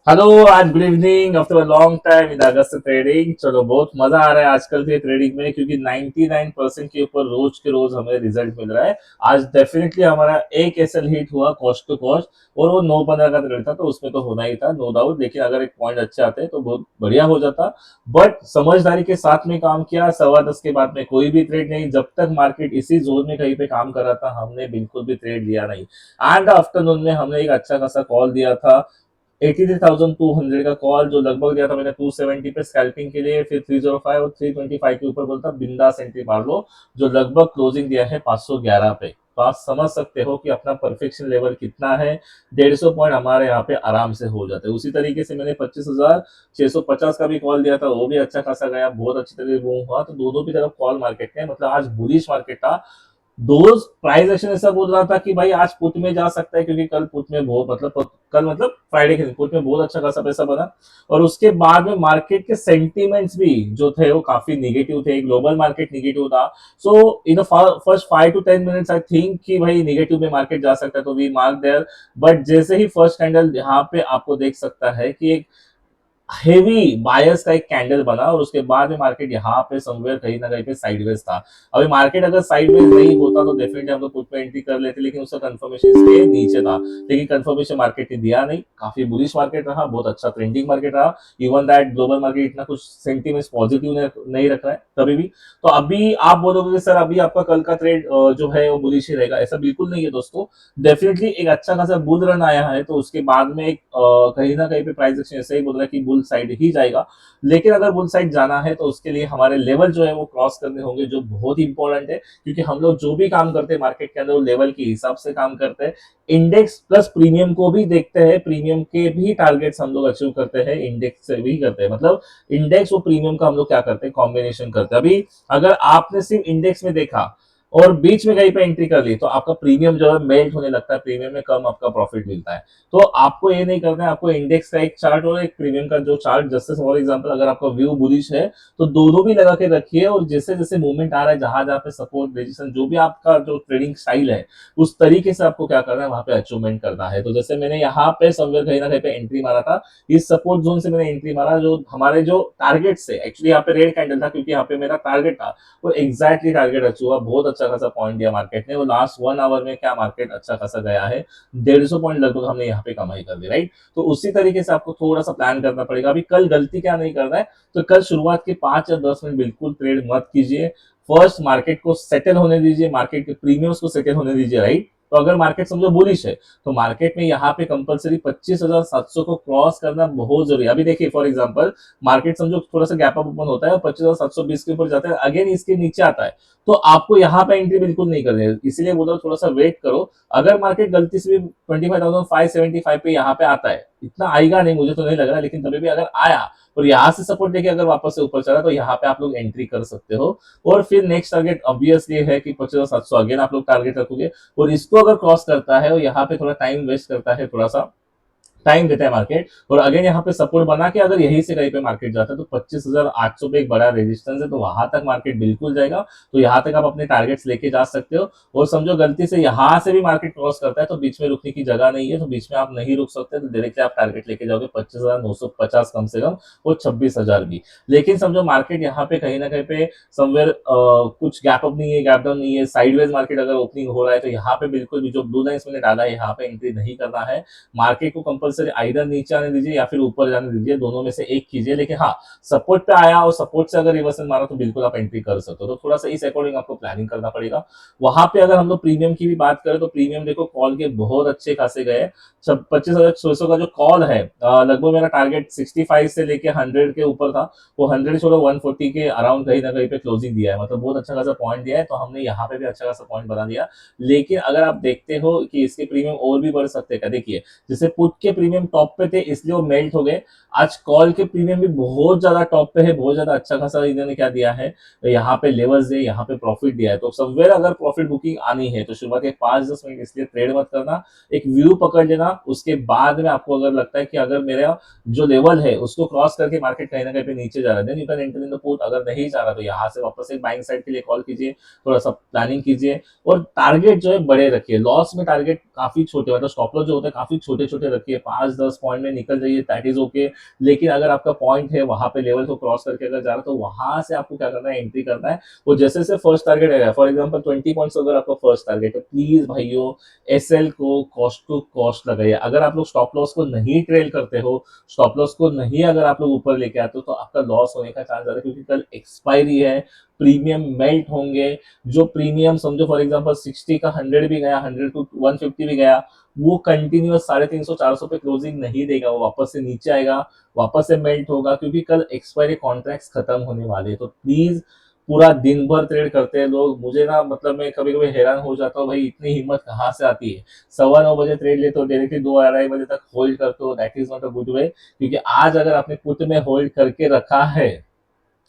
Hello, आज good evening after a long time in August trading. चलो, बहुत मजा आ रहा है आजकल के ट्रेडिंग में क्योंकि 99% के ऊपर रोज के रोज हमें रिजल्ट मिल रहा है। आज डेफिनेटली हमारा एक एसएल हिट हुआ कॉस्ट टू कॉस्ट, और वो 9-15 का ट्रेड था तो उसमें तो होना ही था, नो डाउट। लेकिन अगर एक पॉइंट अच्छे आते तो बहुत बढ़िया हो जाता। बट समझदारी के साथ में काम किया। 10:15 के बाद में कोई भी ट्रेड नहीं, जब तक मार्केट इसी जोन में कहीं पे काम कर रहा था हमने बिल्कुल भी ट्रेड लिया नहीं। एंड आफ्टरनून में हमने एक अच्छा खासा कॉल दिया था, 83,200 का कॉल, जो लगभग दिया था मैंने 270 पे स्कैल्पिंग के लिए। फिर 305 और 325 के ऊपर बोलता बिंदास एंट्री मार लो, जो लगभग क्लोजिंग दिया है 511 पे। तो आप समझ सकते हो कि अपना परफेक्शन लेवल कितना है। 150 पॉइंट हमारे यहाँ पे आराम से हो जाते हैं। उसी तरीके से मैंने 25,650 का भी कॉल दिया था, वो भी अच्छा खासा गया, बहुत अच्छी तरह मूव हुआ। तो दोनों की तरफ कॉल मार्केट है, मतलब आज बुलिश मार्केट था। दोस्त प्राइस एक्शन ऐसा बोल रहा था कि भाई आज पुट में जा सकता है, क्योंकि कल पुट में बहुत कल मतलब फ्राइडे के दिन पुट में बहुत अच्छा खासा पैसा बना। और उसके बाद में मार्केट के सेंटीमेंट्स भी जो थे वो काफी निगेटिव थे, ग्लोबल मार्केट निगेटिव था। So in first 5 to 10 minutes I think कि भाई निगेटिव में मार्केट जा सकता है, तो वी मार्क देयर। बट जैसे ही फर्स्ट कैंडल यहाँ पे आपको देख सकता है कि एक हेवी बायर्स का एक कैंडल बना, और उसके बाद में मार्केट यहाँ पे समवेयर कहीं ना कहीं पे साइडवेज था। अभी मार्केट अगर साइडवेज नहीं होता तो डेफिनेटली हम लोग पुट पे एंट्री कर लेते, लेकिन उसका कंफर्मेशन इसके नीचे था। लेकिन कंफर्मेशन मार्केट ने दिया नहीं। काफी बुलिश मार्केट रहा, बहुत अच्छा ट्रेंडिंग मार्केट रहा। इवन दैट ग्लोबल मार्केट इतना कुछ सेंटीमेंट्स पॉजिटिव नहीं रख रहा है कभी भी। तो अभी आप बोलोगे कि सर अभी आपका कल का ट्रेड जो है वो बुलिश ही रहेगा, ऐसा बिल्कुल नहीं है दोस्तों। डेफिनेटली एक अच्छा खासा बुल रन आया है, तो उसके बाद में एक कहीं ना कहीं पे प्राइस एक्शन ऐसे ही बोल रहा है कि बुल साइड ही जाएगा। लेकिन अगर बुल साइड जाना है तो उसके लिए हमारे लेवल जो है वो क्रॉस करने होंगे, जो बहुत इंपॉर्टेंट है। क्योंकि हम लोग जो भी काम करते हैं मार्केट के अंदर वो लेवल के हिसाब से काम करते हैं। इंडेक्स प्लस प्रीमियम को भी देखते हैं, प्रीमियम के भी टारगेट्स हम लोग अचीव करते हैं, इंडेक्स से भी करते हैं। मतलब इंडेक्स और प्रीमियम का हम लोग क्या करते हैं, कॉम्बिनेशन करते हैं। अभी अगर आपने सिर्फ इंडेक्स में देखा और बीच में कहीं पे एंट्री कर ली तो आपका प्रीमियम जो है मेल्ट होने लगता है, प्रीमियम में कम आपका प्रॉफिट मिलता है। तो आपको ये नहीं करना है, आपको इंडेक्स का एक चार्ट और एक प्रीमियम का जो चार्ट, जैसे फॉर एग्जांपल अगर आपका व्यू बुलिश है तो दोनों भी लगा के रखिए, और जैसे जैसे मूवमेंट आ रहा है, जहां जहां पे सपोर्ट रेजिस्टेंस, जो भी आपका जो ट्रेडिंग स्टाइल है उस तरीके से आपको क्या करना है, वहां पे अचीवमेंट करना है। तो जैसे मैंने यहाँ पे समवेयर कहीं ना कहीं पे एंट्री मारा था, इस सपोर्ट जोन से मैंने एंट्री मारा, जो हमारे जो टारगेट से एक्चुअली यहाँ पे रेड कैंडल था, क्योंकि यहाँ पे मेरा टारगेट था वो एग्जैक्टली टारगेट अचीव हुआ। बहुत अच्छा खासा पॉइंट दिया मार्केट ने, वो लास्ट 1 आवर में क्या मार्केट अच्छा खासा गया है, 150 पॉइंट लगभग हमने यहाँ पे कमाई कर दी, राइट। तो उसी तरीके से आपको थोड़ा सा प्लान करना पड़ेगा। अभी कल गलती क्या नहीं करना है, तो कल शुरुआत के 5 या 10 मिनट बिल्कुल ट्रेड मत कीजिए। फर्स्ट मार्केट को सेटल होने दीजिए, मार्केट के प्रीमियम्स को सेटल होने दीजिए, राइट। तो अगर मार्केट समझो बुलिश है तो मार्केट में यहाँ पे कंपलसरी 25,700 को क्रॉस करना बहुत जरूरी है। अभी देखिए फॉर एग्जांपल मार्केट समझो थोड़ा सा गैप अप ओपन होता है और 25,720 के ऊपर जाता है, अगेन इसके नीचे आता है, तो आपको यहाँ पे एंट्री बिल्कुल नहीं करनी है। इसीलिए बोल रहा हूँ थोड़ा सा वेट करो। अगर मार्केट गलती से भी 25,575 पे यहाँ पे आता है, इतना आएगा नहीं मुझे तो नहीं लग रहा, लेकिन तभी भी अगर आया और यहाँ से सपोर्ट लेके अगर वापस से ऊपर चला तो यहाँ पे आप लोग एंट्री कर सकते हो। और फिर नेक्स्ट टारगेट ऑब्वियसली है कि 25,700 अगेन आप लोग टारगेट रखोगे, और इसको अगर क्रॉस करता है और यहाँ पे थोड़ा टाइम वेस्ट करता है, थोड़ा सा टाइम देता है मार्केट, और अगेन यहाँ पे सपोर्ट बना के अगर यहीं से कहीं पे मार्केट जाता है तो 25,800 पे एक बड़ा रेजिस्टेंस है, तो वहां तक मार्केट बिल्कुल जाएगा। तो यहाँ तक आप अपने टारगेट्स लेके जा सकते हो। और समझो गलती से यहाँ से भी मार्केट क्रॉस करता है तो बीच में रुकने की जगह नहीं है, तो बीच में आप नहीं रुक सकते, तो डायरेक्टली आप टारगेट लेके जाओगे 25,950 कम से कम, और 26,000 भी। लेकिन समझो मार्केट यहाँ पे कहीं ना कहीं पे समवेयर कुछ गैप अप नहीं है, गैप डाउन नहीं है, साइडवेज मार्केट अगर ओपनिंग हो रहा है तो यहाँ पे बिल्कुल भी जो ब्लू लाइंस मैंने डाला है यहाँ पे एंट्री नहीं करना है। मार्केट को कंपलसरी आइदर नीचे आने दीजिए या फिर ऊपर जाने दीजिए, दोनों में से एक कीजिए। लेकिन हाँ, सपोर्ट पे आया और सपोर्ट से अगर रिवर्सल मारा तो बिल्कुल आप एंट्री कर सकते हो। तो थोड़ा सा इस अकॉर्डिंग आपको प्लानिंग करना पड़ेगा। वहां पे अगर हम लोग प्रीमियम की भी बात करें तो प्रीमियम देखो कॉल के बहुत अच्छे खासे गए। 25,600 का जो कॉल है, लगभग मेरा टारगेट 65 से लेके 100 के ऊपर था, वो 100 छोड़ो 140 के अराउंड कहीं ना कहीं पे क्लोजिंग दिया है, मतलब बहुत अच्छा खासा पॉइंट दिया है। तो हमने यहाँ पे भी अच्छा खासा पॉइंट बना दिया। लेकिन अगर आप देखते हो कि इसके प्रीमियम और भी बढ़ सकते हैं, देखिए जैसे पुट के प्रीमियम टॉप पे थे इसलिए वो मेल्ट हो गए। आज कॉल के प्रीमियम भी बहुत ज्यादा टॉप पे है, बहुत ज्यादा अच्छा खासा इन्होंने क्या दिया है, तो यहाँ पे लेवल्स दिए, यहाँ पे प्रॉफिट दिया है। तो समवेयर अगर प्रॉफिट बुकिंग आनी है तो शुरुआत के 5-10 मिनट इसलिए ट्रेड मत करना, एक व्यू पकड़ लेना। उसके बाद में आपको अगर लगता है कि अगर मेरा जो लेवल है उसको क्रॉस करके मार्केट कहीं ना कहीं पे नीचे जा रहा है, then you can enter in the put. अगर नहीं जा रहा तो यहाँ से वापस एक बाइंग साइड के लिए कॉल कीजिए, थोड़ा सा प्लानिंग कीजिए, और टारगेट जो है बड़े रखिए। लॉस में टारगेट काफी छोटे, मतलब स्टॉप लॉस जो होता है काफी छोटे छोटे रखिए, 5-10 पॉइंट में निकल जाइए, दैट इज ओके। लेकिन अगर आपका पॉइंट है वहां पे लेवल को क्रॉस करके अगर जा रहा है, तो वहां से आपको क्या करना है, एंट्री करना है। वो जैसे जैसे फर्स्ट टारगेट है, फॉर एग्जाम्पल 20 पॉइंट्स अगर आपका फर्स्ट टारगेट है, प्लीज भाइयों एसएल को कॉस्ट टू कॉस्ट लगाइए। अगर आप लोग स्टॉप लॉस को नहीं ट्रेल करते हो, स्टॉप लॉस को नहीं अगर आप लोग ऊपर लेके आते हो, तो आपका लॉस होने का चांस ज्यादा है, क्योंकि कल एक्सपायरी है, प्रीमियम मेल्ट होंगे। जो प्रीमियम समझो फॉर एग्जांपल 60 का 100 भी गया, 100 टू 150 भी गया, वो कंटिन्यूअस 350-400 पे क्लोजिंग नहीं देगा, वो वापस से नीचे आएगा, वापस से मेल्ट होगा, क्योंकि कल एक्सपायरी कॉन्ट्रैक्ट्स खत्म होने वाले हैं। तो प्लीज, पूरा दिन भर ट्रेड करते हैं लोग, मुझे ना मतलब मैं कभी कभी हैरान हो जाता हूँ, भाई इतनी हिम्मत कहाँ से आती है। 9:15 ट्रेड लेते हो, डायरेक्टली 2-2:30 बजे तक होल्ड करते हो, that is not a good way. क्योंकि आज अगर आपने पुट में होल्ड करके रखा है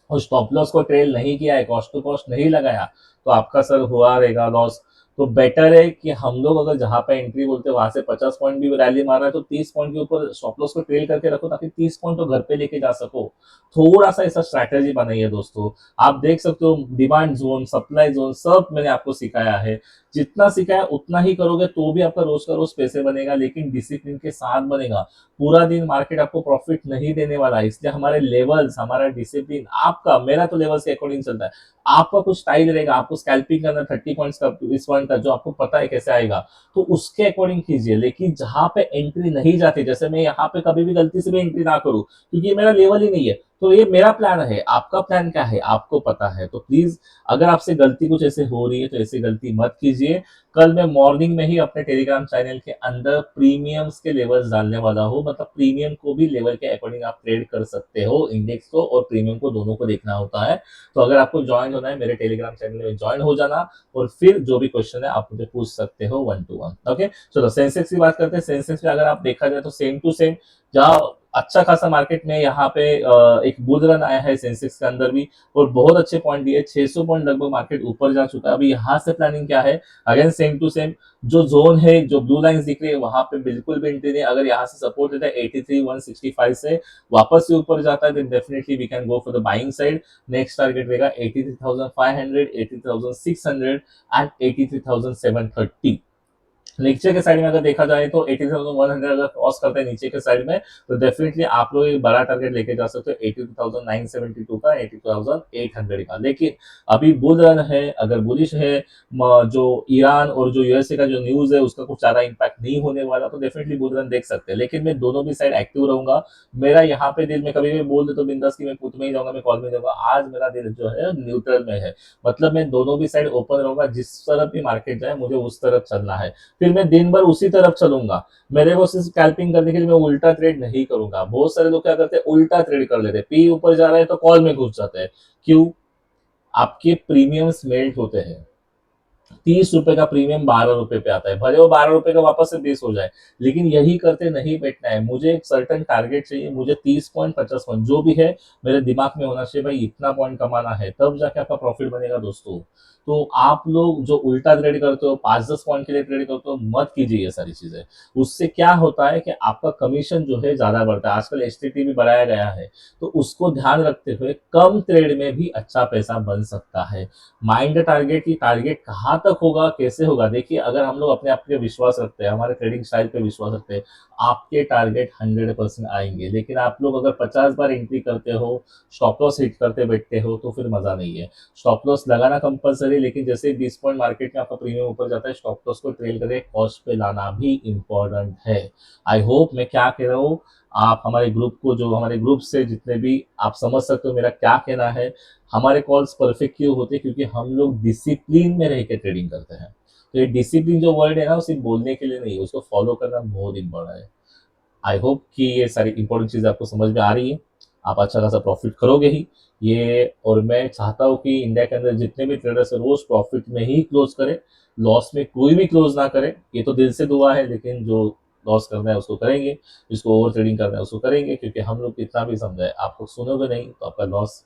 और स्टॉप लॉस को ट्रेल नहीं किया है, कॉस्ट टू कॉस्ट नहीं लगाया, तो आपका सर हुआ रहेगा लॉस। तो बेटर है कि हम लोग अगर जहां पे एंट्री बोलते हैं वहां से 50 पॉइंट भी रैली मार रहा है, तो 30 पॉइंट के ऊपर स्टॉप लॉस को ट्रेल करके रखो, ताकि 30 पॉइंट तो घर पे लेके जा सको। थोड़ा सा ऐसा स्ट्रैटेजी बनाइए दोस्तों। आप देख सकते हो डिमांड जोन, सप्लाई जोन, सब मैंने आपको सिखाया है। जितना सिखाया उतना ही करोगे तो भी आपका रोज का रोज पैसे बनेगा, लेकिन डिसिप्लिन के साथ बनेगा। पूरा दिन मार्केट आपको प्रॉफिट नहीं देने वाला है, इसलिए हमारे लेवल्स, हमारा डिसिप्लिन, आपका, मेरा तो लेवल्स के अकॉर्डिंग चलता है। आपका कुछ स्टाइल रहेगा, आपको स्कैल्पिंग करना 30 पॉइंट्स का, इस पॉइंट का, जो आपको पता है कैसे आएगा, तो उसके अकॉर्डिंग कीजिए। लेकिन जहां पे एंट्री नहीं जाती, जैसे मैं यहाँ पे कभी भी गलती से भी एंट्री ना करूं, क्योंकि ये मेरा लेवल ही नहीं है, तो ये मेरा प्लान है। आपका प्लान क्या है आपको पता है, तो प्लीज अगर आपसे गलती कुछ ऐसे हो रही है तो ऐसी गलती मत कीजिए। कल मैं मॉर्निंग में ही अपने टेलीग्राम चैनल के अंदर प्रीमियम्स के लेवल्स डालने वाला हूँ, मतलब प्रीमियम को भी लेवल के अकॉर्डिंग आप ट्रेड कर सकते हो, इंडेक्स को और प्रीमियम को दोनों को देखना होता है। तो अगर आपको ज्वाइन होना है मेरे टेलीग्राम चैनल में ज्वाइन हो जाना, और फिर जो भी क्वेश्चन है आप मुझे पूछ सकते हो 1 to 1। ओके, चलो सेंसेक्स की बात करते हैं। सेंसेक्स में अगर आप देखा जाए तो सेम टू सेम, जहाँ अच्छा खासा मार्केट में यहाँ पे एक बुल रन आया है सेंसेक्स के अंदर भी, और बहुत अच्छे पॉइंट दिए, 600 पॉइंट लगभग मार्केट ऊपर जा चुका है। अभी यहाँ से प्लानिंग क्या है, अगेन सेम टू सेम, जो जोन है, जो ब्लू लाइंस दिख रही है, वहां पे बिल्कुल भी एंट्री नहीं। अगर यहाँ से सपोर्ट देता है 83,165 से, वापस से ऊपर जाता है, then definitely we can go for the buying side. Next target रहेगा 83,500, 83,600 एंड 83,730। नीचे के साइड में अगर देखा जाए तो 80,100 अगर क्रॉस करते हैं नीचे के साइड में, तो डेफिनेटली आप लोग एक बड़ा टारगेट लेके जा सकते हो 82,972 का, 82,800 का। लेकिन अभी बुल रन है, अगर बुलिश है, जो ईरान और जो यूएसए का जो न्यूज है उसका कुछ ज्यादा इंपैक्ट नहीं होने वाला, तो डेफिनेटली बुल रन देख सकते हैं। लेकिन मैं दोनों भी साइड एक्टिव रहूंगा। मेरा यहाँ पे दिल में कभी भी बोल दे तो बिंदास की मैं पुट में ही जाऊंगा, मैं कॉल में जाऊंगा। आज मेरा दिल जो है न्यूट्रल में है, मतलब मैं दोनों भी साइड ओपन रहूंगा, जिस तरफ भी मार्केट जाए मुझे उस तरफ चलना है, फिर मैं दिन भर उसी तरफ चलूंगा। मेरे को सिर्फ स्कैल्पिंग करने के लिए मैं उल्टा ट्रेड नहीं करूंगा। बहुत सारे लोग क्या करते हैं, उल्टा ट्रेड कर लेते हैं, पी ऊपर जा रहा है तो कॉल में घुस जाते हैं। क्यों? आपके प्रीमियम्स मेल्ट होते हैं। 30 रुपए का प्रीमियम 12 रुपए पे आता है, भले वो 12 रुपए का वापस से 20 हो जाए, लेकिन यही करते नहीं बैठना है। मुझे एक सर्टन टारगेट चाहिए, मुझे 30 पॉइंट, 50 पॉइंट जो भी है मेरे दिमाग में होना चाहिए, भाई इतना पॉइंट कमाना है, तब जाके आपका प्रॉफिट बनेगा दोस्तों। तो आप लोग जो उल्टा ट्रेड करते हो, 5-10 पॉइंट के लिए ट्रेड करते हो, मत कीजिए ये सारी चीजें। उससे क्या होता है कि आपका कमीशन जो है ज्यादा बढ़ता है। आजकल एसटीटी भी बढ़ाया गया है, तो उसको ध्यान रखते हुए कम ट्रेड में भी अच्छा पैसा बन सकता है। माइंड टारगेट की टारगेट कहाँ तक होगा, कैसे होगा, देखिए अगर हम लोग अपने आप पे विश्वास रखते हैं, हमारे ट्रेडिंग स्टाइल पे विश्वास रखते हैं, आपके टारगेट 100% आएंगे। लेकिन आप लोग अगर 50 बार एंट्री करते हो, स्टॉप लॉस हिट करते बैठते हो, तो फिर मजा नहीं है। स्टॉप लॉस लगाना कंपलसरी, लेकिन जैसे 20 पॉइंट मार्केट में आपका प्रीमियम ऊपर जाता है, स्टॉप लॉस को ट्रेल करके कॉस्ट पे लाना भी इंपॉर्टेंट है। आई होप मैं क्या कह रहा हूँ, आप हमारे ग्रुप को, जो हमारे ग्रुप से जितने भी, आप समझ सकते हो मेरा क्या कहना है। हमारे कॉल्स परफेक्ट क्यों होते हैं, क्योंकि हम लोग डिसिप्लिन में रह के ट्रेडिंग करते हैं। तो ये डिसिप्लिन जो वर्ड है ना, वो सिर्फ बोलने के लिए नहीं, उसको फॉलो करना बहुत इंपॉर्टेंट है। आई होप कि ये सारी इंपॉर्टेंट चीजें आपको समझ में आ रही है, आप अच्छा खासा प्रॉफिट करोगे ही ये। और मैं चाहता हूँ कि इंडिया के अंदर जितने भी ट्रेडर्स है रोज प्रॉफिट में ही क्लोज करे, लॉस में कोई भी क्लोज ना करे। ये तो दिल से दुआ है, लेकिन जो लॉस करना है उसको करेंगे, जिसको ओवर ट्रेडिंग करना है उसको करेंगे, क्योंकि हम लोग इतना भी समझाए, आप लोग सुनोगे नहीं तो आपका लॉस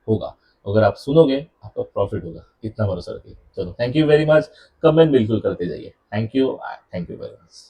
होगा, अगर आप सुनोगे आपका प्रॉफिट होगा, इतना भरोसा रखिए। चलो, thank you very much. Comment बिल्कुल करते जाइए। Thank you, thank you very much.